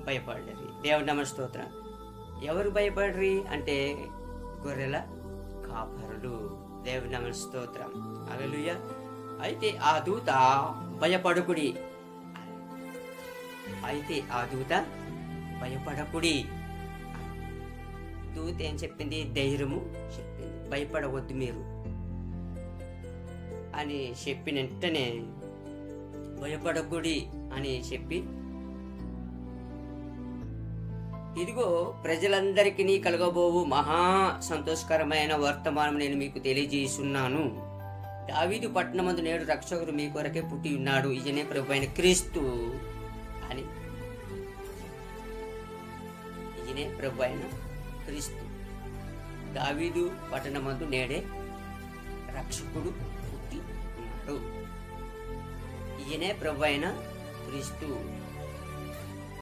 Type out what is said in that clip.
భయపడరు. దేవుని నామ స్తోత్రం. ఎవరు భయపడరు అంటే గొర్రెల కాపరులు. దేవుని నామ స్తోత్రం. హల్లెలూయా. అయితే ఆ దూత భయపడకుడి, భయపడకుడి. దూత ఏం చెప్పింది? ధైర్యము చెప్పింది. భయపడవద్దు మీరు అని చెప్పిన వెంటనే భయపడకుడి అని చెప్పి, ఇదిగో ప్రజలందరికీ కలగబోవు మహా సంతోషకరమైన వర్తమానం నేను మీకు తెలియజేస్తున్నాను. దావీదు పట్టణమందు నేడు రక్షకుడు మీ కొరకే పుట్టి ఉన్నాడు, ఈయనే ప్రభు అయిన క్రీస్తు అని. ఈయనే ప్రభు అయిన క్రీస్తు. దావీదు పట్టణమందు నేడే రక్షకుడు పుట్టి ఉన్నాడు, ఈయనే ప్రభు అయిన క్రీస్తు